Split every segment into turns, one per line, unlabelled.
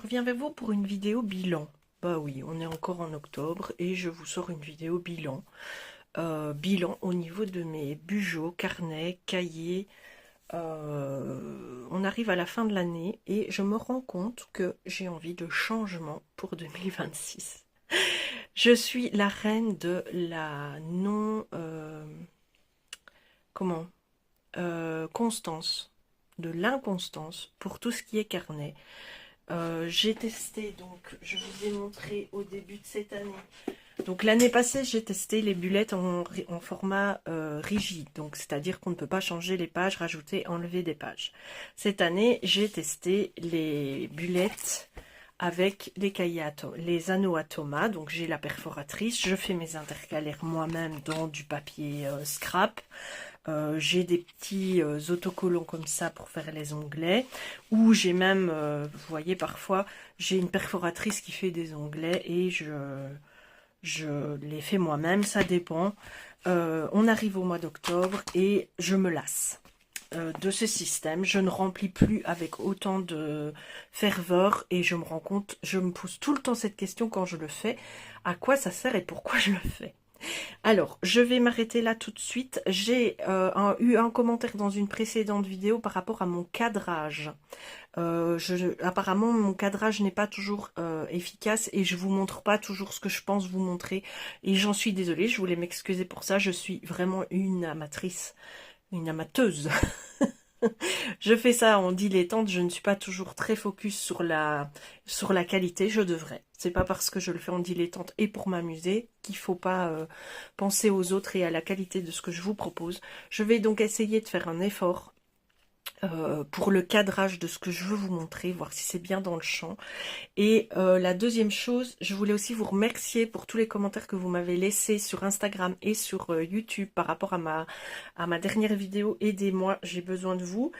reviens vers vous pour une vidéo bilan. Bah oui, on est encore en octobre et je vous sors une vidéo bilan. Bilan au niveau de mes bugeos, carnets, cahiers. On arrive à la fin de l'année et je me rends compte que j'ai envie de changement pour 2026. Je suis la reine de la non... comment constance, de l'inconstance pour tout ce qui est carnet. J'ai testé, donc je vous ai montré au début de cette année. Donc l'année passée, j'ai testé les bullettes en format rigide, donc c'est-à-dire qu'on ne peut pas changer les pages, rajouter, enlever des pages. Cette année, j'ai testé les bullettes avec les cahiers les anneaux à Thomas. Donc j'ai la perforatrice, je fais mes intercalaires moi-même dans du papier scrap. J'ai des petits autocollants comme ça pour faire les onglets, ou j'ai même, vous voyez, parfois j'ai une perforatrice qui fait des onglets et je les fais moi-même, ça dépend. On arrive au mois d'octobre et je me lasse de ce système. Je ne remplis plus avec autant de ferveur et je me rends compte, je me pose tout le temps cette question quand je le fais, à quoi ça sert et pourquoi je le fais. Alors, je vais m'arrêter là tout de suite. J'ai eu un commentaire dans une précédente vidéo par rapport à mon cadrage. Apparemment, mon cadrage n'est pas toujours efficace et je vous montre pas toujours ce que je pense vous montrer. Et j'en suis désolée, je voulais m'excuser pour ça. Je suis vraiment une amatrice, une amateuse. Je fais ça en dilettante, je ne suis pas toujours très focus sur la qualité, je devrais. C'est pas parce que je le fais en dilettante et pour m'amuser qu'il faut pas penser aux autres et à la qualité de ce que je vous propose. Je vais donc essayer de faire un effort pour le cadrage de ce que je veux vous montrer, voir si c'est bien dans le champ. Et la deuxième chose, je voulais aussi vous remercier pour tous les commentaires que vous m'avez laissés sur Instagram et sur YouTube par rapport à ma dernière vidéo. Aidez-moi, j'ai besoin de vous.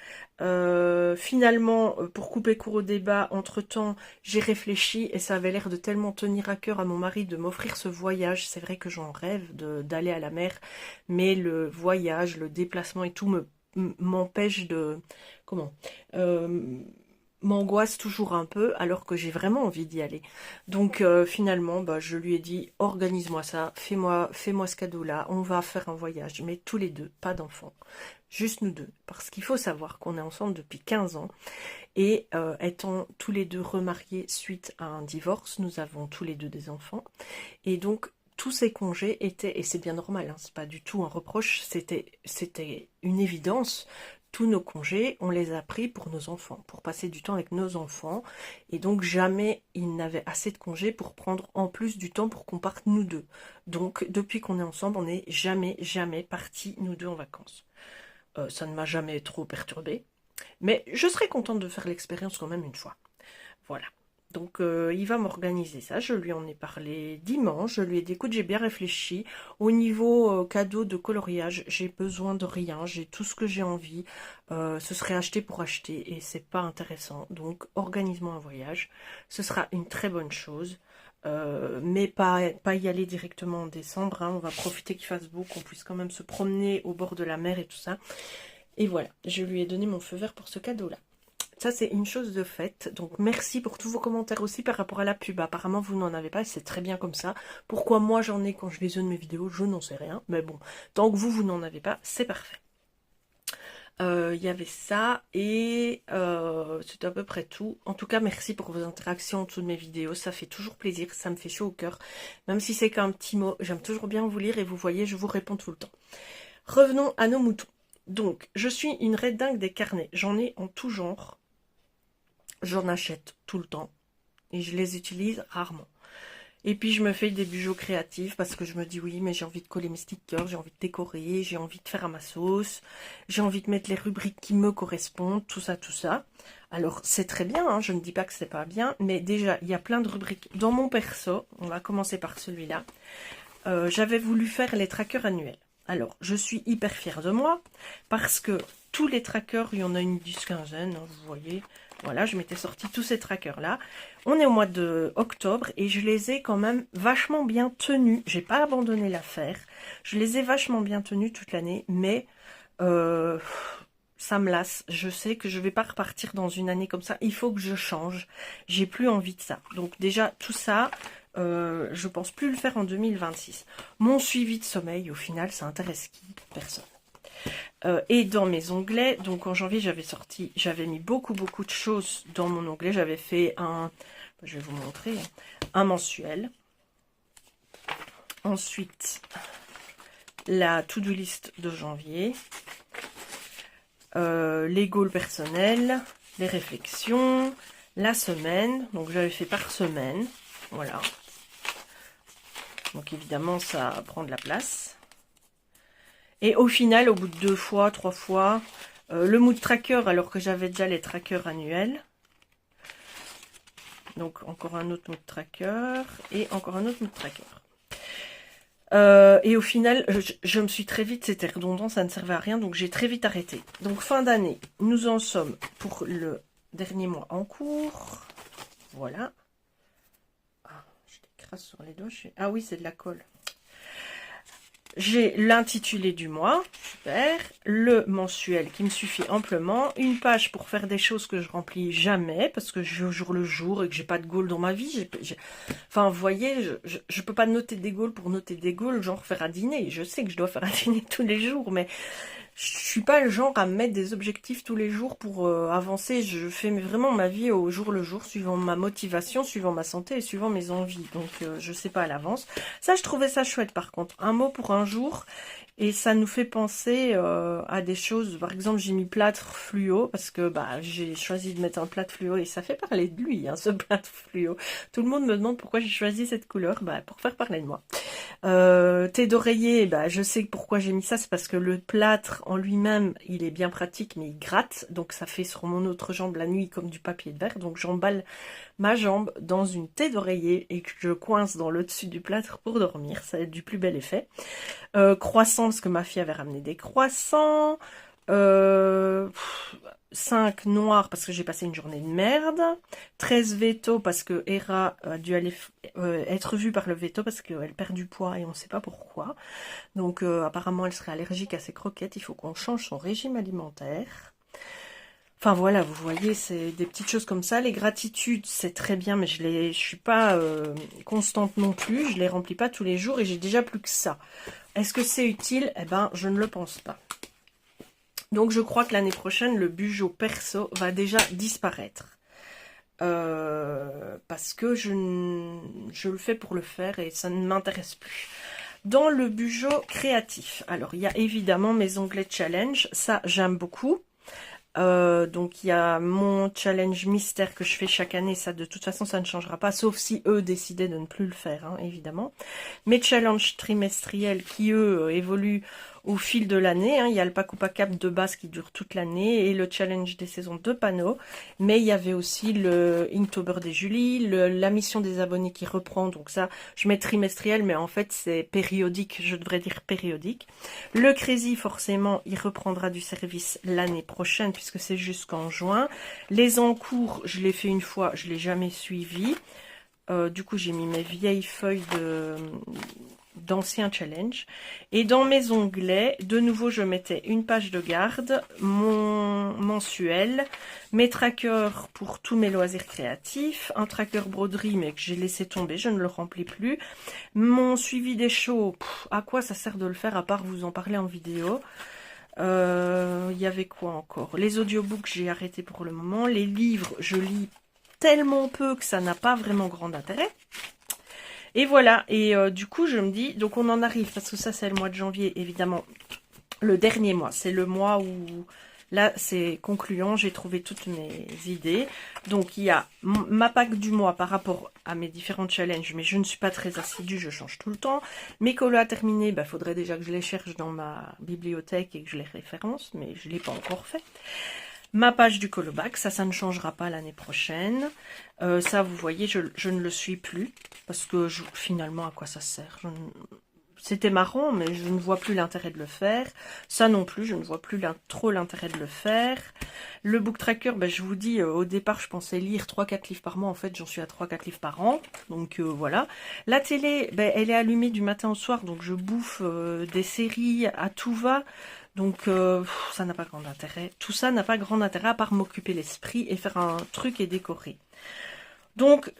Finalement, pour couper court au débat, entre-temps, j'ai réfléchi et ça avait l'air de tellement tenir à cœur à mon mari de m'offrir ce voyage. C'est vrai que j'en rêve d'aller à la mer, mais le voyage, le déplacement et tout m'empêche de... Comment m'angoisse toujours un peu alors que j'ai vraiment envie d'y aller. Donc finalement, bah, je lui ai dit, organise-moi ça, fais-moi ce cadeau-là, on va faire un voyage, mais tous les deux, pas d'enfants, juste nous deux. Parce qu'il faut savoir qu'on est ensemble depuis 15 ans et étant tous les deux remariés suite à un divorce, nous avons tous les deux des enfants. Et donc, tous ces congés étaient, et c'est bien normal, hein, c'est pas du tout un reproche, c'était une évidence. Tous nos congés, on les a pris pour nos enfants, pour passer du temps avec nos enfants. Et donc jamais ils n'avaient assez de congés pour prendre en plus du temps pour qu'on parte nous deux. Donc depuis qu'on est ensemble, on n'est jamais partis nous deux en vacances. Ça ne m'a jamais trop perturbée. Mais je serais contente de faire l'expérience quand même une fois. Voilà. Donc il va m'organiser ça, je lui en ai parlé dimanche, je lui ai dit écoute j'ai bien réfléchi, au niveau cadeau de coloriage, j'ai besoin de rien, j'ai tout ce que j'ai envie, ce serait acheter pour acheter et c'est pas intéressant, donc organise-moi un voyage, ce sera une très bonne chose, mais pas y aller directement en décembre, hein. On va profiter qu'il fasse beau, qu'on puisse quand même se promener au bord de la mer et tout ça, et voilà, je lui ai donné mon feu vert pour ce cadeau-là. Ça, c'est une chose de faite. Donc, merci pour tous vos commentaires aussi par rapport à la pub. Apparemment, vous n'en avez pas et c'est très bien comme ça. Pourquoi moi, j'en ai quand je visionne mes vidéos, je n'en sais rien. Mais bon, tant que vous n'en avez pas, c'est parfait. Il y avait ça et c'est à peu près tout. En tout cas, merci pour vos interactions en dessous de mes vidéos. Ça fait toujours plaisir, ça me fait chaud au cœur. Même si c'est qu'un petit mot, j'aime toujours bien vous lire et vous voyez, je vous réponds tout le temps. Revenons à nos moutons. Donc, je suis une raide dingue des carnets. J'en ai en tout genre. J'en achète tout le temps et je les utilise rarement. Et puis je me fais des bijoux créatifs parce que je me dis oui mais j'ai envie de coller mes stickers, j'ai envie de décorer, j'ai envie de faire à ma sauce, j'ai envie de mettre les rubriques qui me correspondent, tout ça, tout ça. Alors c'est très bien, hein, je ne dis pas que c'est pas bien, mais déjà il y a plein de rubriques. Dans mon perso, on va commencer par celui-là, j'avais voulu faire les trackers annuels. Alors je suis hyper fière de moi parce que tous les trackers, il y en a une 10-15aine, hein, vous voyez. Voilà, je m'étais sorti tous ces trackers-là. On est au mois de octobre et je les ai quand même vachement bien tenus. J'ai pas abandonné l'affaire. Je les ai vachement bien tenus toute l'année, mais ça me lasse. Je sais que je vais pas repartir dans une année comme ça. Il faut que je change. J'ai plus envie de ça. Donc déjà, tout ça, je pense plus le faire en 2026. Mon suivi de sommeil, au final, ça intéresse qui? Personne. Et dans mes onglets, donc en janvier, j'avais mis beaucoup de choses dans mon onglet. J'avais fait je vais vous montrer, un mensuel. Ensuite, la to-do list de janvier. Les goals personnels, les réflexions, la semaine. Donc j'avais fait par semaine. Voilà. Donc évidemment, ça prend de la place. Et au final, au bout de 2 fois, 3 fois, le mood tracker, alors que j'avais déjà les trackers annuels. Donc encore un autre mood tracker et encore un autre mood tracker. Et au final, je me suis très vite, c'était redondant, ça ne servait à rien, donc j'ai très vite arrêté. Donc fin d'année, nous en sommes pour le dernier mois en cours. Voilà. Ah, je l'écrase sur les doigts. Ah oui, c'est de la colle. J'ai l'intitulé du mois, super, le mensuel qui me suffit amplement, une page pour faire des choses que je remplis jamais, parce que je vis au jour le jour et que j'ai pas de goal dans ma vie. Enfin, vous voyez, je peux pas noter des goals pour noter des goals, genre faire un dîner. Je sais que je dois faire un dîner tous les jours, mais je suis pas le genre à me mettre des objectifs tous les jours pour avancer. Je fais vraiment ma vie au jour le jour, suivant ma motivation, suivant ma santé et suivant mes envies. Donc je sais pas à l'avance. Ça, je trouvais ça chouette par contre. Un mot pour un jour. Et ça nous fait penser à des choses. Par exemple, j'ai mis plâtre fluo parce que j'ai choisi de mettre un plâtre fluo et ça fait parler de lui, hein, ce plâtre fluo. Tout le monde me demande pourquoi j'ai choisi cette couleur. Pour faire parler de moi. Thé d'oreiller, je sais pourquoi j'ai mis ça, c'est parce que le plâtre en lui-même, il est bien pratique, mais il gratte, donc ça fait sur mon autre jambe la nuit comme du papier de verre, donc j'emballe ma jambe dans une thé d'oreiller et que je coince dans le dessus du plâtre pour dormir, ça a du plus bel effet. Croissants, parce que ma fille avait ramené des croissants. 5 noirs parce que j'ai passé une journée de merde. 13 vétos parce que Hera a dû aller être vue par le veto parce qu'elle perd du poids et on ne sait pas pourquoi. Donc apparemment elle serait allergique à ses croquettes. Il faut qu'on change son régime alimentaire. Enfin voilà, vous voyez, c'est des petites choses comme ça. Les gratitudes, c'est très bien, mais je suis pas constante non plus. Je les remplis pas tous les jours et j'ai déjà plus que ça. Est-ce que c'est utile? Eh ben, je ne le pense pas. Donc je crois que l'année prochaine, le Bugeot perso va déjà disparaître. Parce que je le fais pour le faire et ça ne m'intéresse plus. Dans le Bugeot créatif, alors il y a évidemment mes onglets challenge, ça j'aime beaucoup. Donc il y a mon challenge mystère que je fais chaque année, ça de toute façon ça ne changera pas, sauf si eux décidaient de ne plus le faire, hein, évidemment. Mes challenges trimestriels qui eux évoluent au fil de l'année, hein. Il y a le pack ou pas cap de base qui dure toute l'année et le challenge des saisons de panneaux, mais il y avait aussi le Inktober des Julie, la mission des abonnés qui reprend, donc ça je mets trimestriel mais en fait c'est périodique, je devrais dire périodique. Le Crazy forcément il reprendra du service l'année prochaine puisque c'est jusqu'en juin. Les encours je l'ai fait une fois, je l'ai jamais suivi. Du coup j'ai mis mes vieilles feuilles d'anciens challenges. Et dans mes onglets, de nouveau, je mettais une page de garde, mon mensuel, mes trackers pour tous mes loisirs créatifs, un tracker broderie, mais que j'ai laissé tomber, je ne le remplis plus. Mon suivi des shows, à quoi ça sert de le faire à part vous en parler en vidéo? Il y avait quoi encore? Les audiobooks, j'ai arrêté pour le moment. Les livres, je lis tellement peu que ça n'a pas vraiment grand intérêt. Et voilà, et du coup je me dis, donc on en arrive, parce que ça c'est le mois de janvier, évidemment, le dernier mois, c'est le mois où, là c'est concluant, j'ai trouvé toutes mes idées. Donc il y a ma pack du mois par rapport à mes différents challenges, mais je ne suis pas très assidue, je change tout le temps. Mes colos à terminer, faudrait déjà que je les cherche dans ma bibliothèque et que je les référence, mais je ne l'ai pas encore fait. Ma page du colobac, ça ne changera pas l'année prochaine. Ça, vous voyez, je ne le suis plus. Parce que finalement, à quoi ça sert? C'était marrant, mais je ne vois plus l'intérêt de le faire. Ça non plus, je ne vois plus trop l'intérêt de le faire. Le book tracker, je vous dis, au départ, je pensais lire 3-4 livres par mois. En fait, j'en suis à 3-4 livres par an. Donc voilà. La télé, elle est allumée du matin au soir. Donc je bouffe des séries à tout va. Donc, ça n'a pas grand intérêt. Tout ça n'a pas grand intérêt à part m'occuper l'esprit et faire un truc et décorer. Donc,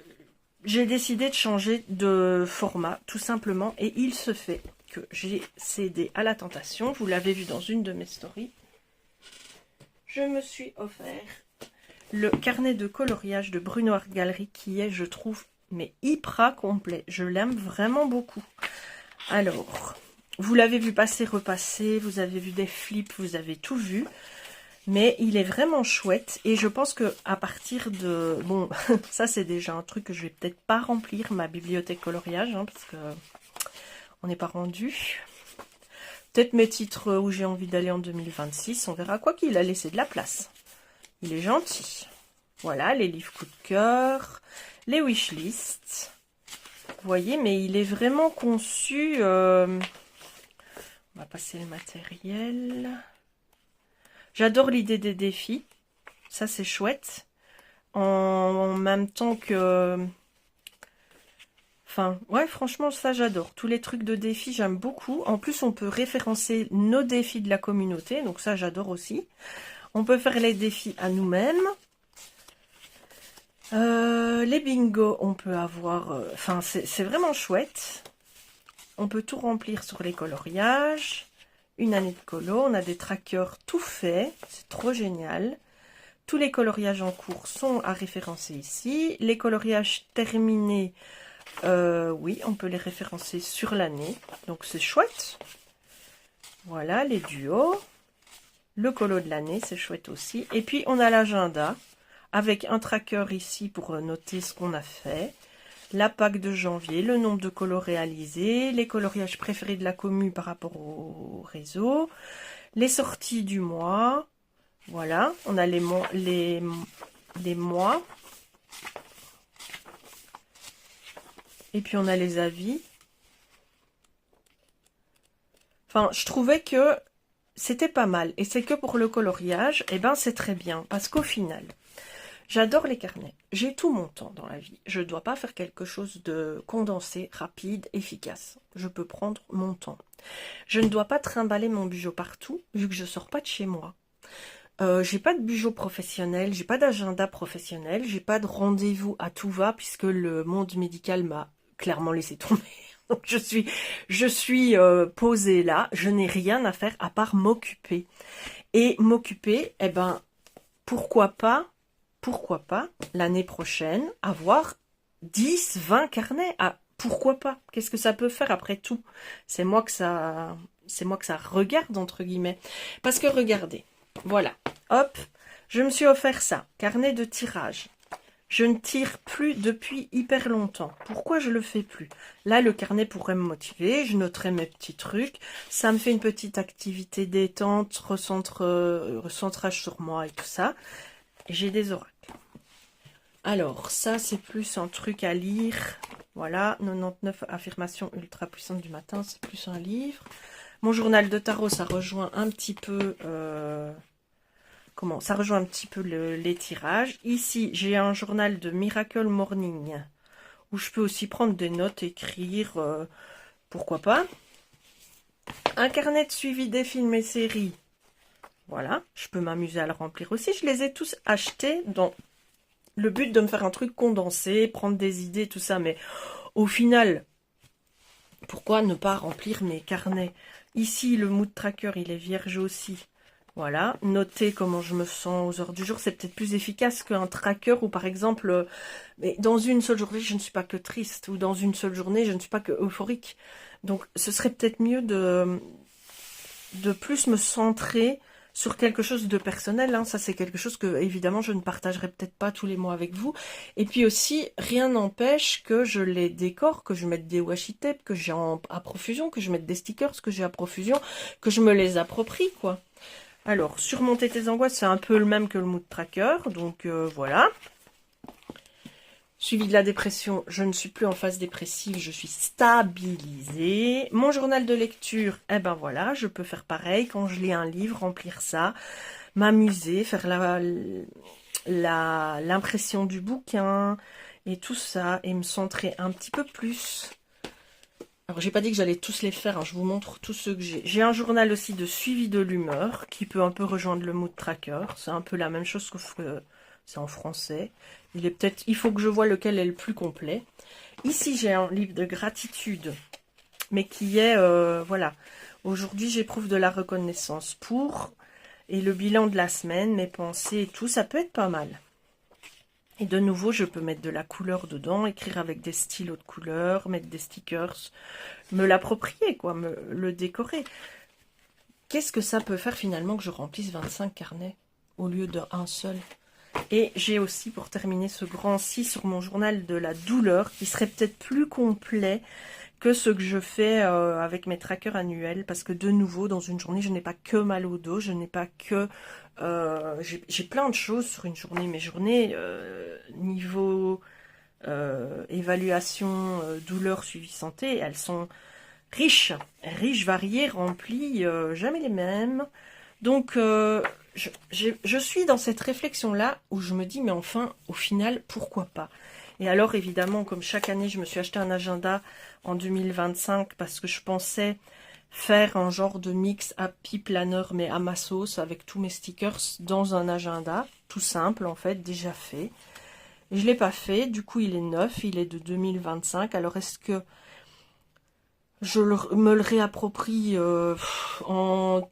j'ai décidé de changer de format, tout simplement. Et il se fait que j'ai cédé à la tentation. Vous l'avez vu dans une de mes stories. Je me suis offert le carnet de coloriage de Bruno Art Gallery qui est, je trouve, mais hyper complet. Je l'aime vraiment beaucoup. Alors, vous l'avez vu passer, repasser, vous avez vu des flips, vous avez tout vu. Mais il est vraiment chouette et je pense que à partir de... Bon, ça c'est déjà un truc que je vais peut-être pas remplir, ma bibliothèque coloriage, hein, parce que on n'est pas rendu. Peut-être mes titres où j'ai envie d'aller en 2026, on verra. Quoi qu'il a laissé de la place. Il est gentil. Voilà, les livres coup de cœur, les wishlists. Vous voyez, mais il est vraiment conçu... On va passer le matériel... J'adore l'idée des défis, ça c'est chouette, en même temps que... Enfin, ouais, franchement, ça j'adore. Tous les trucs de défis, j'aime beaucoup. En plus, on peut référencer nos défis de la communauté, donc ça j'adore aussi. On peut faire les défis à nous-mêmes. Les bingos, on peut avoir... Enfin, c'est vraiment chouette. On peut tout remplir sur les coloriages. Une année de colo, on a des trackers tout faits, c'est trop génial. Tous les coloriages en cours sont à référencer ici. Les coloriages terminés, oui, on peut les référencer sur l'année, donc c'est chouette. Voilà, les duos. Le colo de l'année, c'est chouette aussi. Et puis, on a l'agenda, avec un tracker ici pour noter ce qu'on a fait. La PAC de janvier, le nombre de colos réalisés, les coloriages préférés de la commu par rapport au réseau, les sorties du mois, voilà, on a les mois, et puis on a les avis. Enfin, je trouvais que c'était pas mal, et c'est que pour le coloriage, et ben c'est très bien, parce qu'au final... J'adore les carnets. J'ai tout mon temps dans la vie. Je ne dois pas faire quelque chose de condensé, rapide, efficace. Je peux prendre mon temps. Je ne dois pas trimballer mon bijou partout, vu que je ne sors pas de chez moi. J'ai pas de bijou professionnel, j'ai pas d'agenda professionnel, j'ai pas de rendez-vous à tout va, puisque le monde médical m'a clairement laissé tomber. Donc je suis posée là, je n'ai rien à faire à part m'occuper. Et m'occuper, eh ben, pourquoi pas l'année prochaine avoir 10, 20 carnets. Ah, pourquoi pas? Qu'est-ce que ça peut faire après tout? C'est moi que ça regarde entre guillemets. Parce que regardez, voilà, hop, je me suis offert ça, carnet de tirage. Je ne tire plus depuis hyper longtemps. Pourquoi je le fais plus? Là, le carnet pourrait me motiver. Je noterai mes petits trucs. Ça me fait une petite activité détente, recentrage sur moi et tout ça. J'ai des oracles. Alors, ça, c'est plus un truc à lire. Voilà, 99 affirmations ultra puissantes du matin, c'est plus un livre. Mon journal de tarot, ça rejoint un petit peu... ça rejoint un petit peu les tirages. Ici, j'ai un journal de Miracle Morning, où je peux aussi prendre des notes, écrire, pourquoi pas. Un carnet de suivi des films et séries. Voilà, je peux m'amuser à le remplir aussi. Je les ai tous achetés dans le but de me faire un truc condensé, prendre des idées, tout ça. Mais au final, pourquoi ne pas remplir mes carnets? Ici, le mood tracker, il est vierge aussi. Voilà, noter comment je me sens aux heures du jour, c'est peut-être plus efficace qu'un tracker où, par exemple, mais dans une seule journée, je ne suis pas que triste, ou dans une seule journée, je ne suis pas que euphorique. Donc, ce serait peut-être mieux de plus me centrer sur quelque chose de personnel, hein. Ça c'est quelque chose que évidemment je ne partagerai peut-être pas tous les mois avec vous. Et puis aussi, rien n'empêche que je les décore, que je mette des washi tape, que j'ai à profusion, que je mette des stickers, que j'ai à profusion, que je me les approprie, quoi. Alors, surmonter tes angoisses, c'est un peu le même que le mood tracker, donc voilà. Suivi de la dépression, je ne suis plus en phase dépressive, je suis stabilisée. Mon journal de lecture, eh ben voilà, je peux faire pareil. Quand je lis un livre, remplir ça, m'amuser, faire l'impression du bouquin et tout ça, et me centrer un petit peu plus Alors, j'ai pas dit que j'allais tous les faire, hein, je vous montre tous ceux que j'ai. J'ai un journal aussi de suivi de l'humeur, qui peut un peu rejoindre le mood tracker. C'est un peu la même chose, sauf que c'est en français. Il faut que je vois lequel est le plus complet. Ici, j'ai un livre de gratitude, mais qui est, voilà. Aujourd'hui, j'éprouve de la reconnaissance pour, et le bilan de la semaine, mes pensées et tout, ça peut être pas mal. Et de nouveau, je peux mettre de la couleur dedans, écrire avec des stylos de couleur, mettre des stickers, me l'approprier, quoi, le décorer. Qu'est-ce que ça peut faire finalement que je remplisse 25 carnets au lieu d'un seul? Et j'ai aussi, pour terminer, ce grand 6 sur mon journal de la douleur, qui serait peut-être plus complet que ce que je fais avec mes trackers annuels, parce que de nouveau, dans une journée, je n'ai pas que mal au dos, je n'ai pas que... j'ai plein de choses sur une journée. Mes journées, niveau évaluation, douleur, suivi santé, elles sont riches, variées, remplies, jamais les mêmes. Donc, je suis dans cette réflexion-là où je me dis, mais enfin, au final, pourquoi pas? Et alors, évidemment, comme chaque année, je me suis acheté un agenda en 2025 parce que je pensais faire un genre de mix Happy Planner, mais à ma sauce, avec tous mes stickers dans un agenda, tout simple, en fait, déjà fait. Et je ne l'ai pas fait, du coup, il est neuf, il est de 2025. Alors, est-ce que me le réapproprie en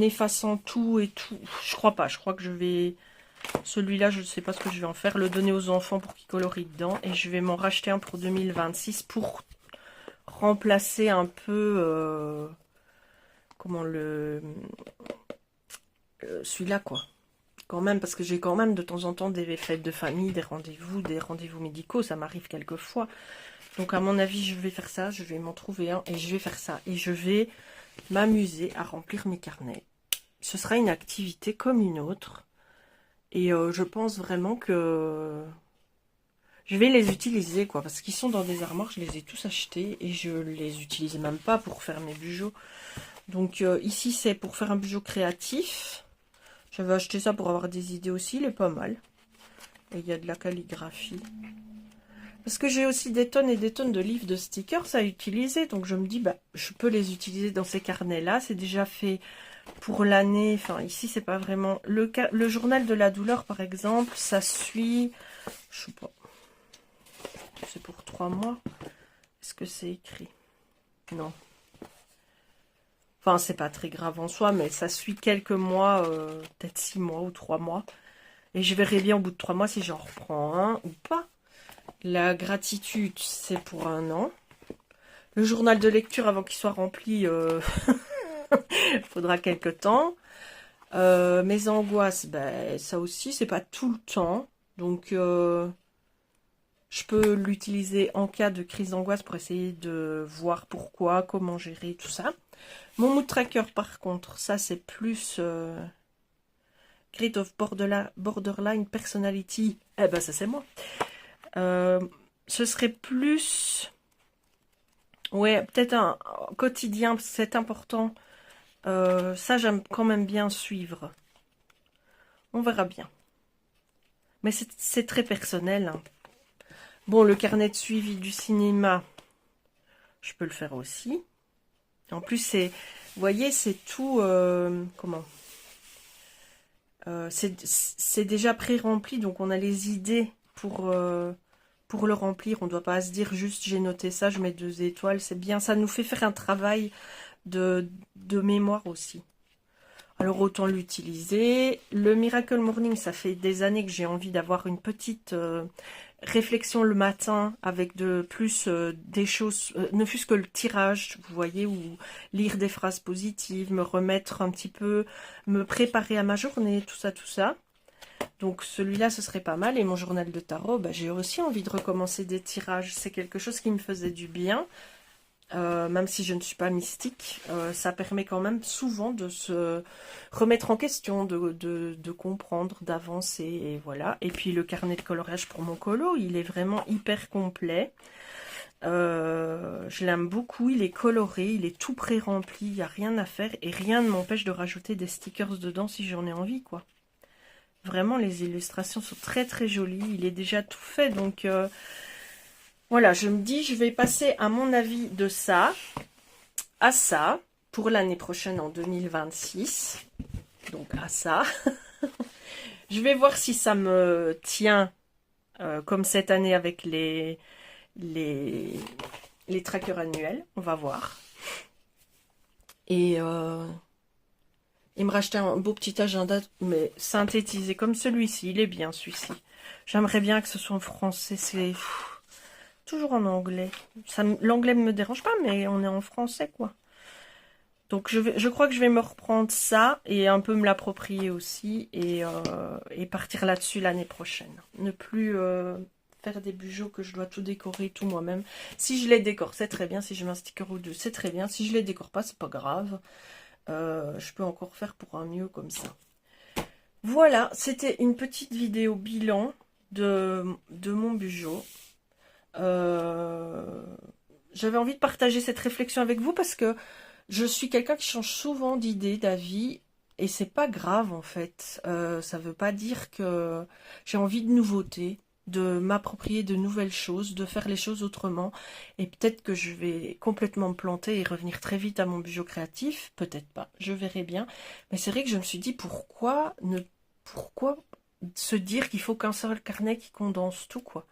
effaçant tout et tout? Je crois pas, je crois que je vais... Celui-là, je ne sais pas ce que je vais en faire. Le donner aux enfants pour qu'ils colorient dedans. Et je vais m'en racheter un pour 2026 pour remplacer un peu... comment celui-là, quoi. Quand même, parce que j'ai quand même de temps en temps des fêtes de famille, des rendez-vous médicaux. Ça m'arrive quelquefois. Donc, à mon avis, je vais faire ça. Je vais m'en trouver un et je vais faire ça. Et je vais m'amuser à remplir mes carnets. Ce sera une activité comme une autre. Et je pense vraiment que je vais les utiliser, quoi. Parce qu'ils sont dans des armoires, je les ai tous achetés. Et je les utilise même pas pour faire mes bijoux. Donc ici, c'est pour faire un bijou créatif. J'avais acheté ça pour avoir des idées aussi. Il est pas mal. Et il y a de la calligraphie. Parce que j'ai aussi des tonnes et des tonnes de livres de stickers à utiliser. Donc je me dis, bah, je peux les utiliser dans ces carnets-là. C'est déjà fait pour l'année. Enfin, ici, c'est pas vraiment... Le journal de la douleur, par exemple, ça suit... Je sais pas. C'est pour 3 mois. Est-ce que c'est écrit? Non. Enfin, c'est pas très grave en soi, mais ça suit quelques mois, peut-être 6 mois ou 3 mois. Et je verrai bien au bout de 3 mois si j'en reprends un ou pas. La gratitude, c'est pour 1 an. Le journal de lecture, avant qu'il soit rempli, faudra quelques temps. Mes angoisses, ben, ça aussi, c'est pas tout le temps. Donc, je peux l'utiliser en cas de crise d'angoisse pour essayer de voir pourquoi, comment gérer tout ça. Mon mood tracker, par contre, ça, c'est plus Grid of Borderline Personality. Eh ben, ça, c'est moi. Ce serait plus... Ouais, peut-être un quotidien, c'est important. Ça, j'aime quand même bien suivre. On verra bien. Mais c'est très personnel. Hein. Bon, le carnet de suivi du cinéma, je peux le faire aussi. En plus, c'est... Vous voyez, c'est tout... comment c'est déjà pré-rempli, donc on a les idées pour le remplir. On ne doit pas se dire juste j'ai noté ça, je mets 2 étoiles. C'est bien, ça nous fait faire un travail de mémoire aussi. Alors autant l'utiliser. Le Miracle Morning, ça fait des années que j'ai envie d'avoir une petite réflexion le matin avec des choses, ne fût-ce que le tirage, vous voyez, ou lire des phrases positives, me remettre un petit peu, me préparer à ma journée, tout ça, tout ça. Donc celui-là, ce serait pas mal. Et mon journal de tarot, bah, j'ai aussi envie de recommencer des tirages. C'est quelque chose qui me faisait du bien. Même si je ne suis pas mystique, ça permet quand même souvent de se remettre en question, de comprendre, d'avancer, et voilà. Et puis le carnet de coloriage pour mon colo, il est vraiment hyper complet. Je l'aime beaucoup, il est coloré, il est tout pré-rempli, il n'y a rien à faire, et rien ne m'empêche de rajouter des stickers dedans si j'en ai envie, quoi. Vraiment, les illustrations sont très très jolies, il est déjà tout fait, donc... Voilà, je me dis, je vais passer à mon avis de ça à ça pour l'année prochaine en 2026. Donc à ça. Je vais voir si ça me tient comme cette année avec les trackers annuels. On va voir. Et me racheter un beau petit agenda, mais synthétisé comme celui-ci. Il est bien celui-ci. J'aimerais bien que ce soit en français. C'est toujours en anglais. L'anglais ne me dérange pas, mais on est en français, quoi. Donc je crois que je vais me reprendre ça et un peu me l'approprier aussi et partir là-dessus l'année prochaine. Ne plus faire des bijoux que je dois tout décorer tout moi-même. Si je les décore, c'est très bien. Si je mets un sticker ou deux, c'est très bien. Si je les décore pas, c'est pas grave. Je peux encore faire pour un mieux comme ça. Voilà, c'était une petite vidéo bilan de mon bijou. J'avais envie de partager cette réflexion avec vous parce que je suis quelqu'un qui change souvent d'idée, d'avis, et c'est pas grave en fait. Ça veut pas dire que j'ai envie de nouveautés, de m'approprier de nouvelles choses, de faire les choses autrement. Et peut-être que je vais complètement me planter et revenir très vite à mon bijou créatif. Peut-être pas, je verrai bien. Mais c'est vrai que je me suis dit pourquoi se dire qu'il faut qu'un seul carnet qui condense tout, quoi.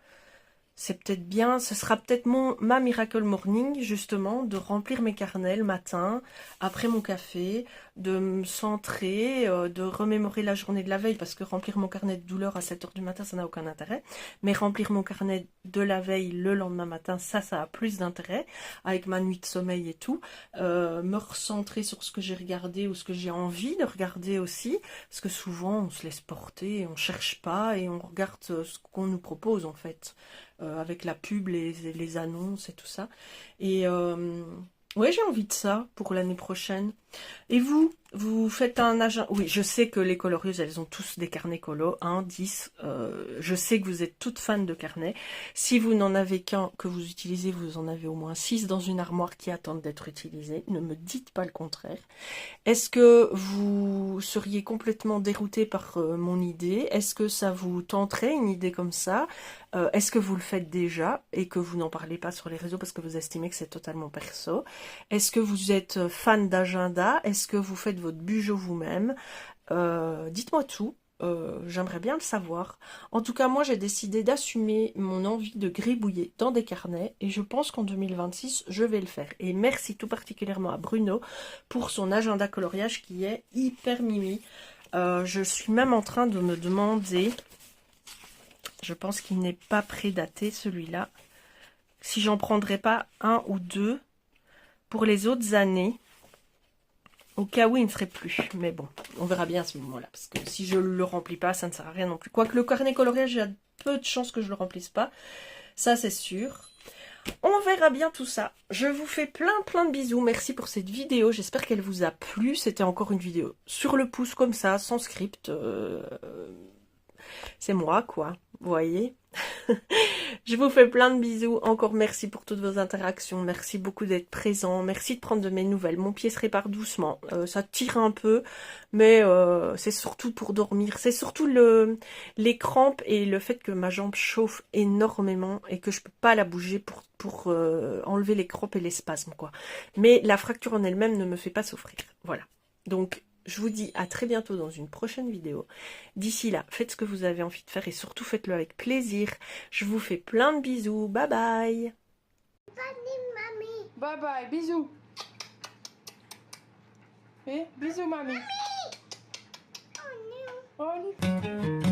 C'est peut-être bien, ce sera peut-être ma Miracle Morning, justement, de remplir mes carnets le matin, après mon café, de me centrer, de remémorer la journée de la veille, parce que remplir mon carnet de douleur à 7 h du matin, ça n'a aucun intérêt. Mais remplir mon carnet de la veille le lendemain matin, ça a plus d'intérêt, avec ma nuit de sommeil et tout. Me recentrer sur ce que j'ai regardé ou ce que j'ai envie de regarder aussi, parce que souvent, on se laisse porter, on cherche pas et on regarde ce qu'on nous propose, en fait. Avec la pub, les annonces et tout ça. Et ouais, j'ai envie de ça pour l'année prochaine. Et vous faites un agenda? Oui, je sais que les colorieuses, elles ont tous des carnets colo, 1, 10. Je sais que vous êtes toutes fans de carnets. Si vous n'en avez qu'un que vous utilisez, vous en avez au moins 6 dans une armoire qui attendent d'être utilisés. Ne me dites pas le contraire. Est-ce que vous seriez complètement dérouté par mon idée? Est-ce que ça vous tenterait une idée comme ça? Est-ce que vous le faites déjà et que vous n'en parlez pas sur les réseaux parce que vous estimez que c'est totalement perso? Est-ce que vous êtes fan d'agenda? Est-ce que vous faites votre bijou vous-même? Dites-moi tout. J'aimerais bien le savoir. En tout cas, moi, j'ai décidé d'assumer mon envie de gribouiller dans des carnets et je pense qu'en 2026, je vais le faire. Et merci tout particulièrement à Bruno pour son agenda coloriage qui est hyper mimi. Je suis même en train de me demander, je pense qu'il n'est pas prédaté celui-là, si j'en prendrais pas un ou deux pour les autres années. Au cas où il ne ferait plus. Mais bon, on verra bien à ce moment-là. Parce que si je le remplis pas, ça ne sert à rien non plus. Quoique le carnet coloriage, j'ai peu de chances que je le remplisse pas. Ça, c'est sûr. On verra bien tout ça. Je vous fais plein de bisous. Merci pour cette vidéo. J'espère qu'elle vous a plu. C'était encore une vidéo sur le pouce comme ça, sans script. C'est moi, quoi. Vous voyez. Je vous fais plein de bisous. Encore merci pour toutes vos interactions. Merci beaucoup d'être présent. Merci de prendre de mes nouvelles. Mon pied se répare doucement. Ça tire un peu, mais c'est surtout pour dormir. C'est surtout les crampes et le fait que ma jambe chauffe énormément et que je peux pas la bouger pour enlever les crampes et les spasmes, quoi. Mais la fracture en elle-même ne me fait pas souffrir. Voilà. Donc, je vous dis à très bientôt dans une prochaine vidéo. D'ici là, faites ce que vous avez envie de faire et surtout faites-le avec plaisir. Je vous fais plein de bisous. Bye bye.
Bye bye, bisous. Et bisous, mamie. Oh non. Oh non.